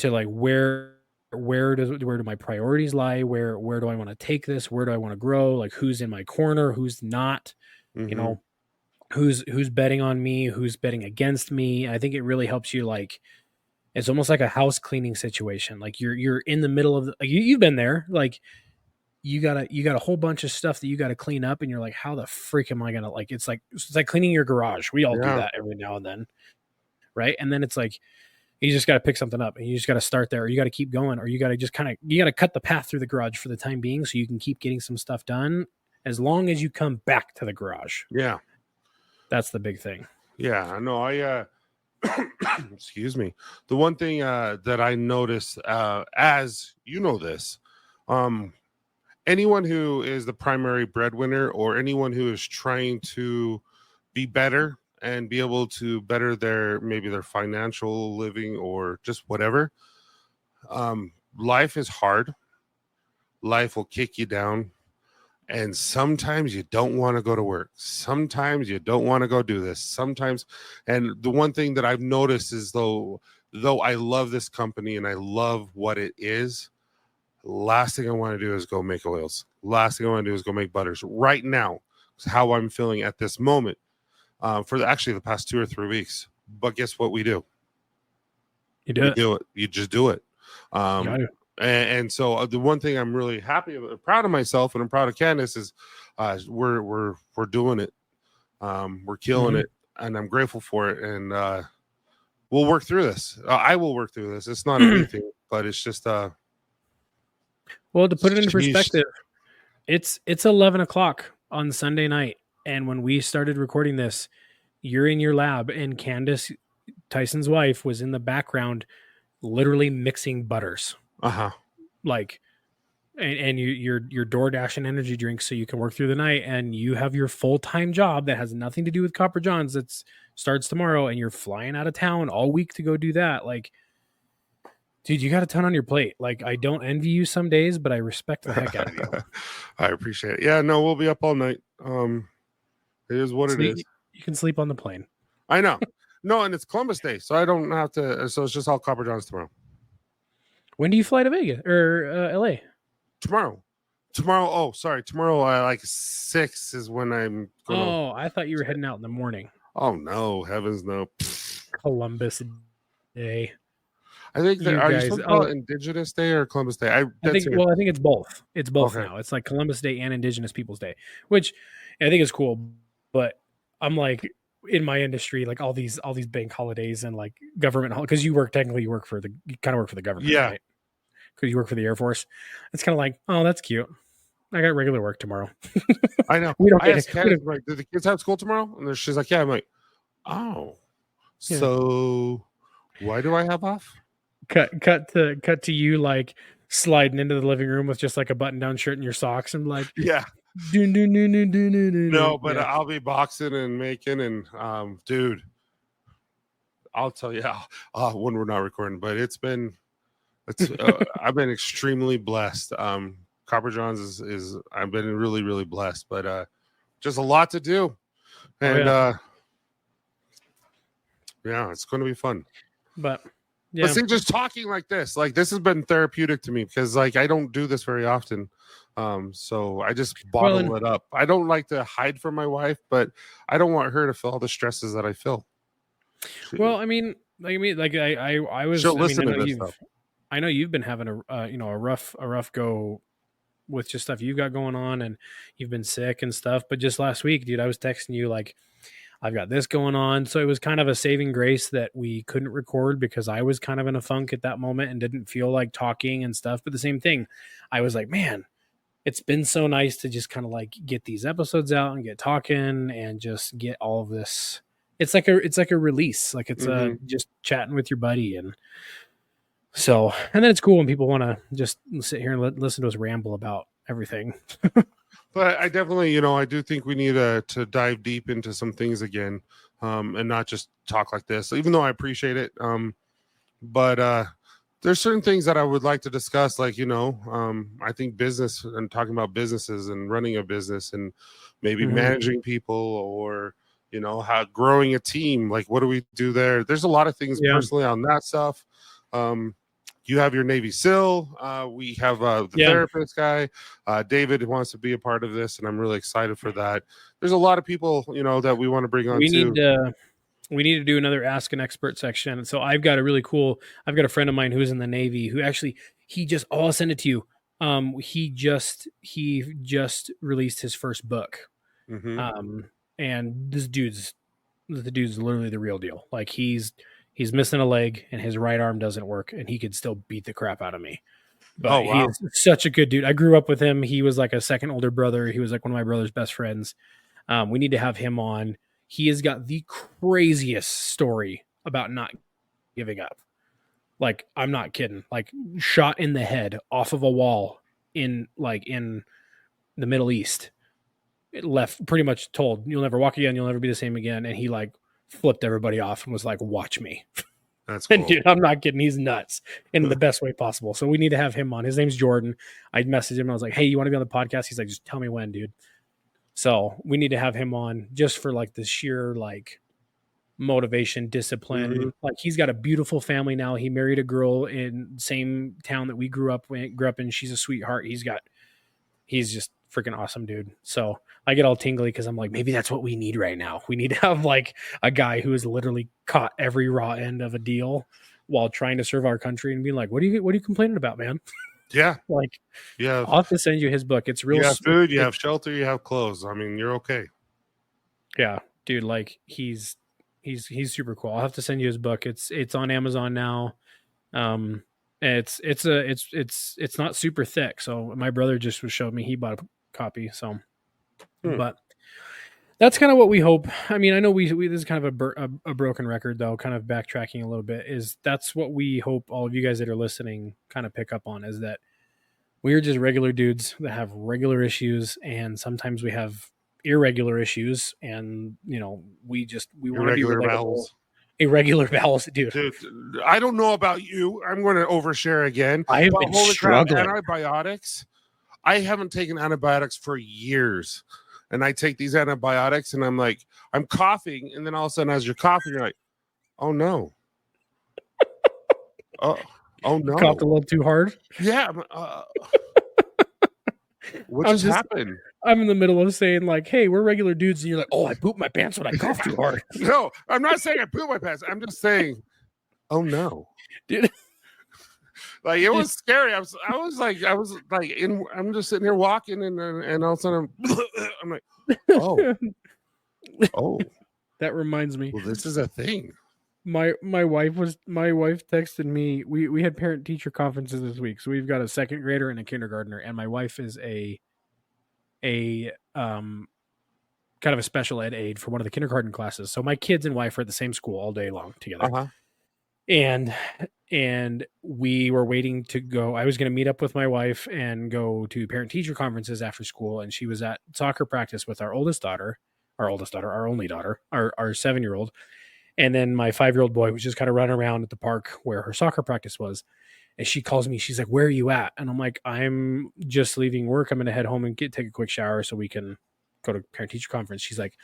where do my priorities lie? Where do I want to take this? Where do I want to grow? Like who's in my corner? Who's not? Mm-hmm. You know, who's betting on me? Who's betting against me? I think it really helps you like it's almost like a house cleaning situation. Like you're in the middle of like you've been there. Like you got a whole bunch of stuff that you got to clean up, and you're like, how the freak am I gonna like? It's like cleaning your garage. We all do that every now and then, right? And then it's like you just got to pick something up, and you just got to start there, or you got to keep going, or you got to just you got to cut the path through the garage for the time being, so you can keep getting some stuff done as long as you come back to the garage. Yeah, that's the big thing. Yeah, no, I excuse me. The one thing that I noticed, as you know this, anyone who is the primary breadwinner or anyone who is trying to be better and be able to better maybe their financial living or just whatever, life is hard. Life will kick you down. And sometimes you don't want to go to work. Sometimes you don't want to go do this. Sometimes, and the one thing that I've noticed is though I love this company and I love what it is, last thing I want to do is go make oils. Last thing I want to do is go make butters. Right now, is how I'm feeling at this moment for the past 2 or 3 weeks. But guess what we do? You do it. You just do it. And so the one thing I'm really proud of myself, and I'm proud of Candice is we're doing it. We're killing it, and I'm grateful for it. And we'll work through this. I will work through this. It's not anything, but it's just well, to put it into perspective, it's 11 o'clock on Sunday night, and when we started recording this, you're in your lab, and Candice, Tyson's wife, was in the background, literally mixing butters. Like, and you're DoorDash and energy drinks so you can work through the night, and you have your full-time job that has nothing to do with Copper John's that starts tomorrow, and you're flying out of town all week to go do that. Like, dude, you got a ton on your plate. Like, I don't envy you some days, but I respect the heck out of you. I appreciate it. Yeah, no, we'll be up all night. It is what it is. You can sleep on the plane. I know. No, and it's Columbus Day, so I don't have to. So it's just all Copper John's tomorrow. When do you fly to Vegas or LA? Tomorrow. Oh, sorry. Tomorrow, like 6 is when I'm gonna... Oh, I thought you were heading out in the morning. Oh no, heavens no. Columbus Day. I think are you supposed to call it Indigenous Day or Columbus Day? I think it's both. It's both now. It's like Columbus Day and Indigenous Peoples Day, which I think is cool. But I'm like, in my industry, like all these bank holidays and like government, because you kind of work for the government, yeah, right? Because you work for the Air Force. It's kind of like, oh, that's cute. I got regular work tomorrow. I know. I asked Kat, like, do the kids have school tomorrow? And she's like, yeah. I'm like, oh, yeah. So why do I have off? Cut to you like sliding into the living room with just like a button down shirt and your socks and like, yeah. No, but I'll be boxing and making and dude, I'll tell you when we're not recording, but I've been extremely blessed. Copper John's is I've been really, really blessed, but just a lot to do. And yeah, it's going to be fun. But yeah, see, just talking like this has been therapeutic to me because like I don't do this very often. So I just bottle it up. I don't like to hide from my wife, but I don't want her to feel all the stresses that I feel. I mean, I was. She'll listen to this stuff. I know you've been having a rough go with just stuff you've got going on, and you've been sick and stuff. But just last week, dude, I was texting you like, I've got this going on. So it was kind of a saving grace that we couldn't record because I was kind of in a funk at that moment and didn't feel like talking and stuff. But the same thing, I was like, man, it's been so nice to just kind of like get these episodes out and get talking and just get all of this. It's like a release. Like it's just chatting with your buddy. And so, and then it's cool when people want to just sit here and listen to us ramble about everything. But I definitely, I do think we need to dive deep into some things again, and not just talk like this, even though I appreciate it. But there's certain things that I would like to discuss, like, I think business and talking about businesses and running a business and maybe managing people or, how growing a team, like what do we do there? There's a lot of things personally on that stuff. You have your Navy SEAL. We have the therapist guy. David wants to be a part of this, and I'm really excited for that. There's a lot of people, that we want to bring on. We need to do another Ask an Expert section. So I've got a friend of mine who's in the Navy who actually I'll send it to you. He just released his first book. And the dude's literally the real deal. Like he's missing a leg and his right arm doesn't work and he could still beat the crap out of me. But he is such a good dude. I grew up with him. He was like a second older brother. He was like one of my brother's best friends. We need to have him on. He has got the craziest story about not giving up. Like, I'm not kidding. Like, shot in the head off of a wall in the Middle East. It left pretty much told, you'll never walk again. You'll never be the same again. And he flipped everybody off and was like, watch me. That's cool. And dude, I'm not kidding. He's nuts in the best way possible. So we need to have him on. His name's Jordan. I messaged him. I was like, hey, you want to be on the podcast? He's like, just tell me when, dude. So we need to have him on just for the sheer motivation, discipline. Like he's got a beautiful family now. He married a girl in the same town that we grew up in. She's a sweetheart. He's just freaking awesome, dude. So I get all tingly because I'm like, maybe that's what we need right now. We need to have a guy who has literally caught every raw end of a deal while trying to serve our country and be like, what are you complaining about, man? Yeah. I'll have to send you his book. It's real. You have food, you have shelter, you have clothes. I mean, you're okay. Yeah, dude. He's super cool. I'll have to send you his book. It's on Amazon now. It's not super thick. So my brother just showed me, he bought a copy. So, but that's kind of what we hope. I mean, I know we this is kind of a broken record though, kind of backtracking a little bit, is that's what we hope all of you guys that are listening kind of pick up on, is that we're just regular dudes that have regular issues. And sometimes we have irregular issues, and we want to be relatable. Irregular bowels, dude. I don't know about you. I'm going to overshare again. I have been struggling. Antibiotics. I haven't taken antibiotics for years, and I take these antibiotics, and I'm coughing, and then all of a sudden, as you're coughing, you're like, "Oh no, oh no!" You coughed a little too hard. Yeah. What just happened? I'm in the middle of saying hey, we're regular dudes. And you're like, oh, I pooped my pants when I cough too hard. No, I'm not saying I pooped my pants. I'm just saying, oh no. Dude. It was scary. I'm just sitting here walking and all of a sudden I'm like, oh. That reminds me. Well, this is a thing. My wife texted me. We had parent teacher conferences this week. So we've got a second grader and a kindergartner, and my wife is a kind of a special ed aide for one of the kindergarten classes. So my kids and wife are at the same school all day long together. Uh-huh. And we were waiting to go. I was going to meet up with my wife and go to parent teacher conferences after school. And she was at soccer practice with our only daughter, our 7-year-old. And then my 5-year-old boy was just kind of running around at the park where her soccer practice was. And she calls me. She's like, where are you at? And I'm like, I'm just leaving work. I'm going to head home and take a quick shower so we can go to parent teacher conference. She's like,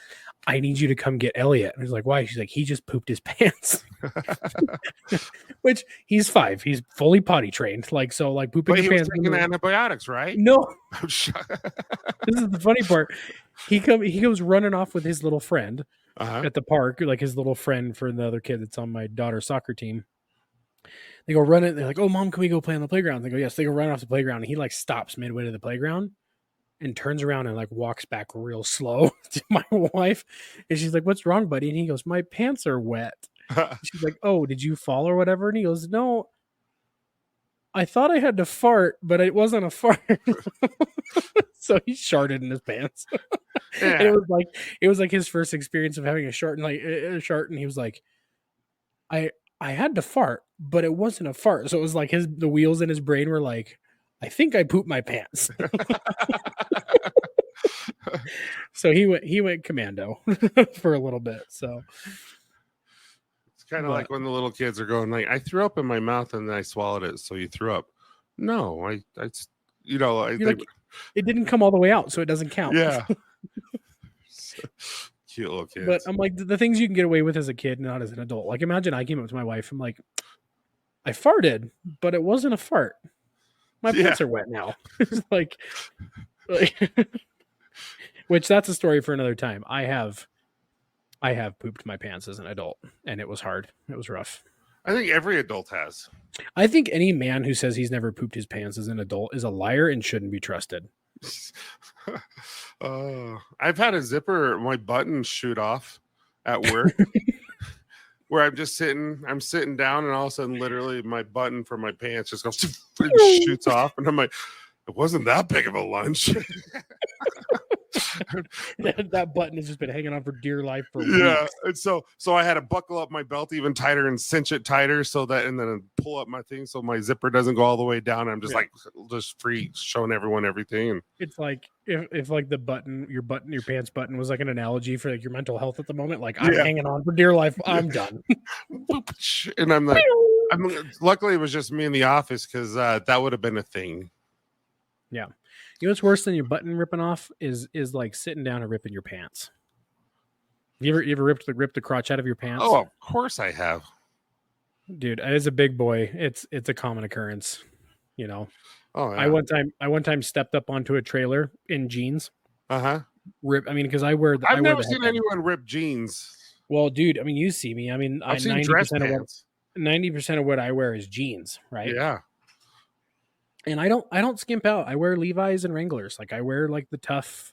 I need you to come get Elliot. And he's like, why? She's like, he just pooped his pants. Which he's 5. He's fully potty trained. Like, so like pooping your pants. Taking antibiotics, right? No. This is the funny part. He goes running off with his little friend at the park, like his little friend for the other kid that's on my daughter's soccer team. They go running. They're like, oh, Mom, can we go play on the playground? They go, yes. They go run off the playground. And he like stops midway to the playground and turns around and like walks back real slow to my wife. And she's like, what's wrong, buddy? And he goes, my pants are wet. She's like, oh, did you fall or whatever? And he goes, no, I thought I had to fart, but it wasn't a fart. So he sharted in his pants. Yeah. And it was like his first experience of having a shart, and he was like, I had to fart, but it wasn't a fart. So it was like the wheels in his brain were like, I think I pooped my pants. So he went commando for a little bit. So it's kind of like when the little kids are going like, I threw up in my mouth and then I swallowed it. So you threw up. No, I like, it didn't come all the way out, so it doesn't count. Yeah. Cute little kids. But I'm like, the things you can get away with as a kid, not as an adult. Like, imagine I came up to my wife. I'm like, I farted, but it wasn't a fart. My pants are wet now. It's like, which that's a story for another time. I have pooped my pants as an adult, and it was hard. It was rough. I think every adult has. I think any man who says he's never pooped his pants as an adult is a liar and shouldn't be trusted. I've had a zipper, my button shoot off at work where I'm sitting down and all of a sudden literally my button for my pants just goes and shoots off. And I'm like, it wasn't that big of a lunch. that button has just been hanging on for dear life for weeks. Yeah. And so I had to buckle up my belt even tighter and cinch it tighter and then pull up my thing so my zipper doesn't go all the way down. I'm just just free showing everyone everything. And it's like if like the button, your pants button was like an analogy for like your mental health at the moment. Like I'm hanging on for dear life. I'm done. And I'm like, luckily it was just me in the office because that would have been a thing. Yeah. You know what's worse than your button ripping off is like sitting down and ripping your pants. You ever ripped the crotch out of your pants? Oh, of course I have. Dude, as a big boy, it's a common occurrence, you know. Oh, yeah. I one time stepped up onto a trailer in jeans. Rip. I mean, because I've never seen anyone rip jeans. Well, dude, I mean, you see me. I mean, I've seen dress pants. 90% of what I wear is jeans, right? Yeah. And I don't skimp out. I wear Levi's and Wranglers. Like I wear like the tough,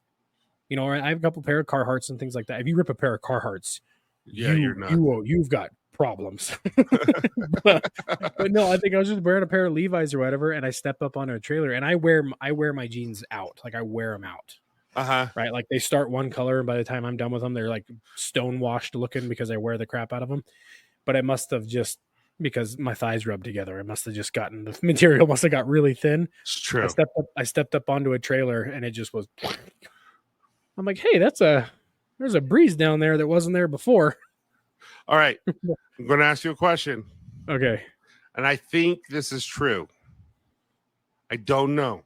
you know, I have a couple pair of Carhartts and things like that. If you rip a pair of Carhartts, you're not. You've got problems. but no, I think I was just wearing a pair of Levi's or whatever, and I step up onto a trailer and I wear my jeans out. Like I wear them out. Right. Like they start one color, and by the time I'm done with them, they're like stone washed looking because I wear the crap out of them. But I must have just, because my thighs rubbed together, I must have just gotten, the material must have got really thin. It's true. I stepped up onto a trailer and it just was, I'm like, hey, there's a breeze down there that wasn't there before. All right. I'm going to ask you a question. Okay. And I think this is true. I don't know.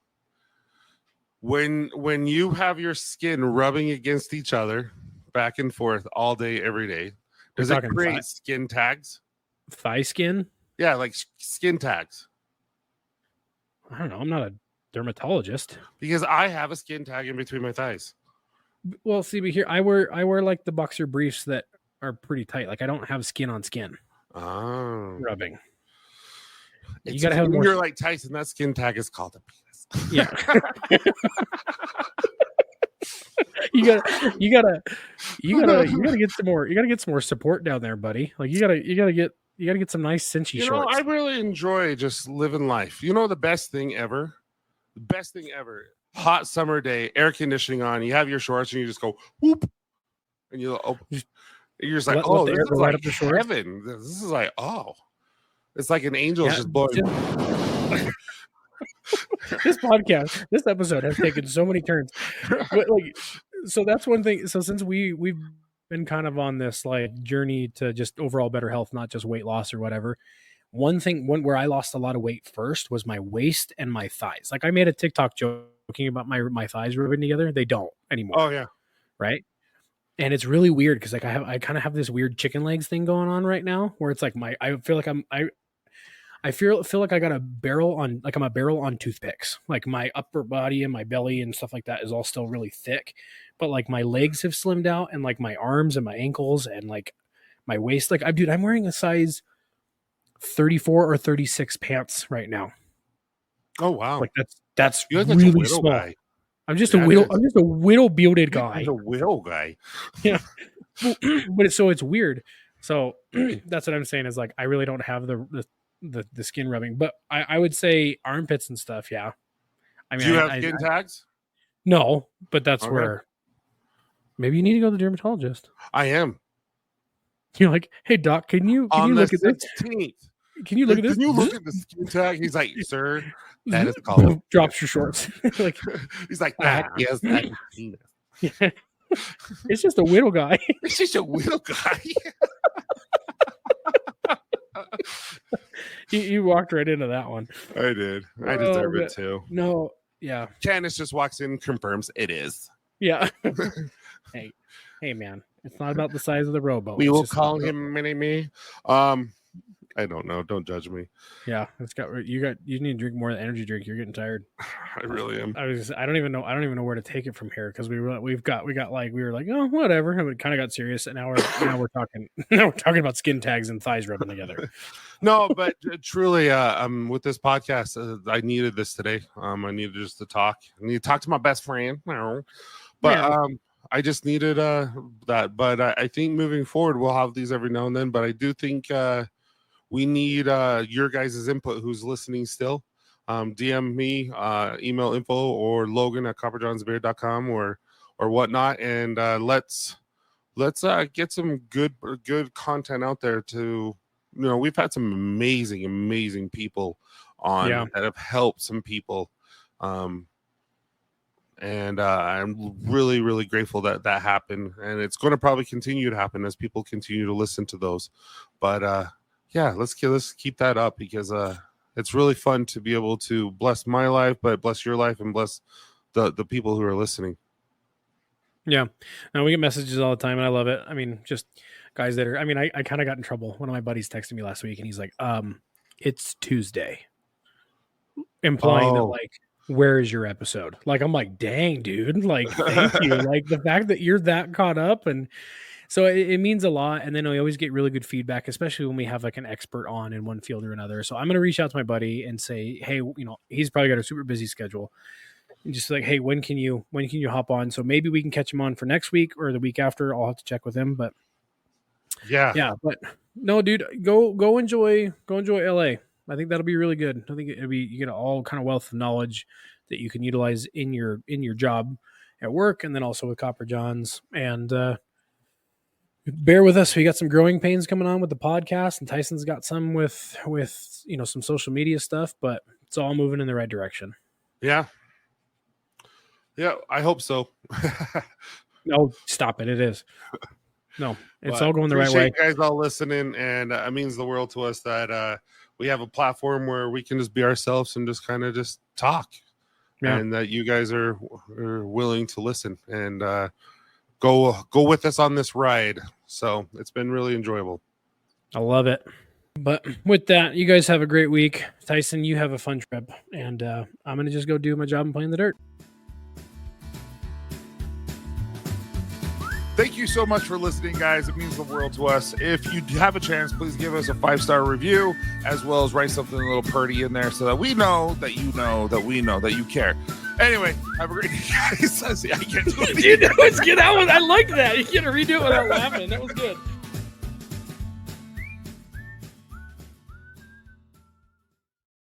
When you have your skin rubbing against each other back and forth all day, every day, does it create skin tags? Thigh skin? Yeah, like skin tags. I don't know. I'm not a dermatologist. Because I have a skin tag in between my thighs. Well, see, but here I wear like the boxer briefs that are pretty tight. Like I don't have skin on skin. Oh. Rubbing. You gotta have more. You're like Tyson. That skin tag is called a penis. Yeah. You gotta get some more. You gotta get some more support down there, buddy. Like you gotta get some nice cinchy shorts. I really enjoy just living life. You know, the best thing ever. Hot summer day, air conditioning on. You have your shorts, and you just go whoop, and you're just like, oh, this is like heaven. This is like, oh, it's like an angel just blowing. This episode has taken so many turns. But like, so that's one thing. So since we've been kind of on this like journey to just overall better health, not just weight loss or whatever. One where I lost a lot of weight first was my waist and my thighs. Like I made a TikTok joking about my thighs rubbing together. They don't anymore. Oh yeah. Right. And it's really weird because like I kind of have this weird chicken legs thing going on right now where it's like I feel like I feel like I got a barrel on, like I'm a barrel on toothpicks. Like my upper body and my belly and stuff like that is all still really thick, but like my legs have slimmed out and like my arms and my ankles and like my waist. Like I'm wearing a size 34 or 36 pants right now. Oh wow! Like that's really small. Guy. I'm just a whittle bearded guy. He's a whittle guy. Yeah, but it's weird. So that's what I'm saying is like I really don't have the skin rubbing, but I would say armpits and stuff. Yeah, I mean, do you have skin tags? No, but that's where maybe you need to go to the dermatologist. I am. You're like, hey doc, can you look at this? Can you look at this? Can you look at the skin tag? He's like, sir, that is called. Drops your shorts. Like he's like, that is that penis. Yeah. It's just a whittle guy. It's just a whittle guy. You walked right into that one. I did. I deserve it too. No, yeah. Candice just walks in and confirms it is. Yeah. Hey, man. It's not about the size of the rowboat. We will call him Mini-Me. I don't know. Don't judge me. Yeah, you need to drink more of the energy drink. You're getting tired. I really am. I don't even know where to take it from here because we were like, oh, whatever. And we kind of got serious, and now we're talking about skin tags and thighs rubbing together. No, but truly, with this podcast, I needed this today. I needed just to talk. I need to talk to my best friend. But yeah. I just needed that. But I think moving forward, we'll have these every now and then. But I do think we need your guys' input who's listening still. DM me, email info, or Logan at copperjohnsbeard.com or whatnot. And let's get some good content out there to, we've had some amazing people on that have helped some people. And I'm really, really grateful that happened. And it's going to probably continue to happen as people continue to listen to those. But let's keep that up because it's really fun to be able to bless my life, but bless your life and bless the people who are listening. Yeah. Now we get messages all the time and I love it. I mean, just guys that are, I mean, I kind of got in trouble. One of my buddies texted me last week and he's like, it's Tuesday. Implying that like, where is your episode? Like, I'm like, dang, dude. Like, thank you. Like the fact that you're that caught up. And so it means a lot. And then we always get really good feedback, especially when we have like an expert on in one field or another. So I'm going to reach out to my buddy and say, hey, he's probably got a super busy schedule. And just like, hey, when can you hop on? So maybe we can catch him on for next week or the week after. I'll have to check with him, but yeah. But no, dude, go enjoy LA. I think that'll be really good. I think you get all kind of wealth of knowledge that you can utilize in your job at work, and then also with Copper Johns. And bear with us. We got some growing pains coming on with the podcast, and Tyson's got some with some social media stuff, but it's all moving in the right direction. Yeah, I hope so. No, stop it. It is. No, it's all going the right way. You guys all listening, and it means the world to us that we have a platform where we can just be ourselves and just kind of just talk, and that you guys are willing to listen and go with us on this ride. So it's been really enjoyable. I love it. But with that, you guys have a great week. Tyson, you have a fun trip, and I'm going to just go do my job and play in the dirt. Thank you so much for listening, guys. It means the world to us. If you have a chance, please give us a 5-star review, as well as write something a little pretty in there so that we know that you know that we know that you care. Anyway, have a great day, guys. I can't do it. Dude, that was good. I like that. You can't redo it without laughing. That was good.